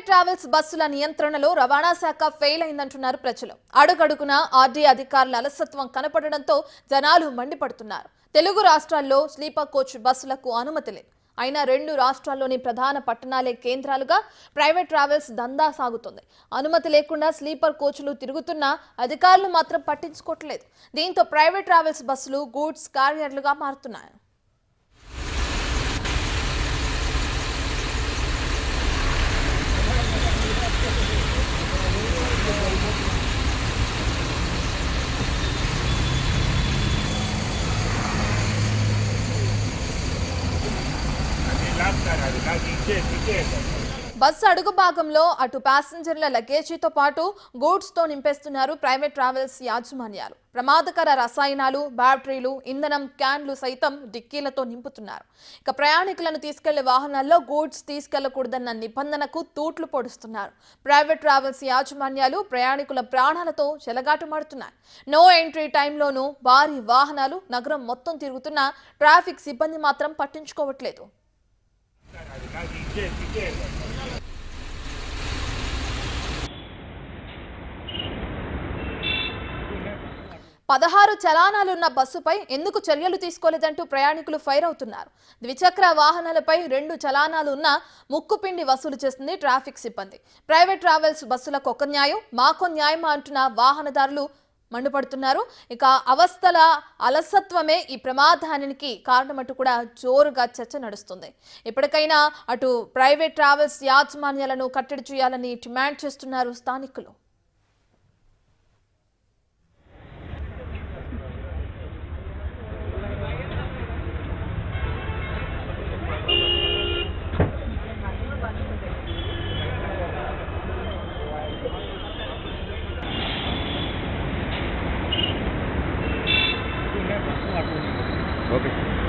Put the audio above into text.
Private travels బస్సుల నియంత్రణలో రవాణా శాఖ ఫెయిల్ అయిందంటున్నారు ప్రజలు. అడుగడుగునా ఆర్డీ అధికారుల అలసత్వం కనపడడంతో జనాలు మండిపడుతున్నారు. తెలుగు రాష్ట్రాల్లో స్లీపర్ కోచ్ బస్సులకు అనుమతి లేదు. అయినా 2 రాష్ట్రాల్లోని ప్రధాన పట్టణాలే కేంద్రాలుగా ప్రైవేట్ ట్రావెల్స్ దందా సాగుతుంది. అనుమతి లేకుండా స్లీపర్ కోచ్లు తిరుగుతున్నా అధికారులు మాత్రం పట్టించుకోవట్లేదు. దీంతో ప్రైవేట్ ట్రావెల్స్ బస్సులు గూడ్స్ క్యారియర్లుగా మారుతున్నాయి. బస్సు అడుగు భాగంలో అటు ప్యాసింజర్ల లగేజీతో పాటు గూడ్స్ తో నింపేస్తున్నారు ప్రైవేట్ ట్రావెల్స్ యాజమాన్యాలు. ప్రమాదకర రసాయనాలు, బ్యాటరీలు, ఇంధనం క్యాన్లు సైతం డిక్కీలతో నింపుతున్నారు. ఇక ప్రయాణికులను తీసుకెళ్లే వాహనాల్లో గూడ్స్ తీసుకెళ్లకూడదన్న నిబంధనకు తూట్లు పొడుస్తున్నారు. ప్రైవేట్ ట్రావెల్స్ యాజమాన్యాలు ప్రయాణికుల ప్రాణాలతో చెలగాటమాడుతున్నాయి. నో ఎంట్రీ టైంలోనూ భారీ వాహనాలు నగరం మొత్తం తిరుగుతున్నా ట్రాఫిక్ సిబ్బంది మాత్రం పట్టించుకోవట్లేదు. 16 చలానాలున్న బస్సుపై ఎందుకు చర్యలు తీసుకోలేదంటూ ప్రయాణికులు ఫైర్ అవుతున్నారు. ద్విచక్ర వాహనాలపై 2 చలానాలు ఉన్న ముక్కుపిండి వసూలు చేస్తుంది ట్రాఫిక్ సిబ్బంది. ప్రైవేట్ ట్రావెల్స్ బస్సులకు ఒక న్యాయం, మాకో న్యాయం అంటున్న వాహనదారులు మండిపడుతున్నారు. ఇక అవస్థల అలసత్వమే ఈ ప్రమాదానికి కారణమంటూ కూడా జోరుగా చర్చ నడుస్తుంది. ఇప్పటికైనా అటు ప్రైవేట్ ట్రావెల్స్ యాజమాన్యాలను కట్టడి చేయాలని డిమాండ్ చేస్తున్నారు స్థానికులు. Okay.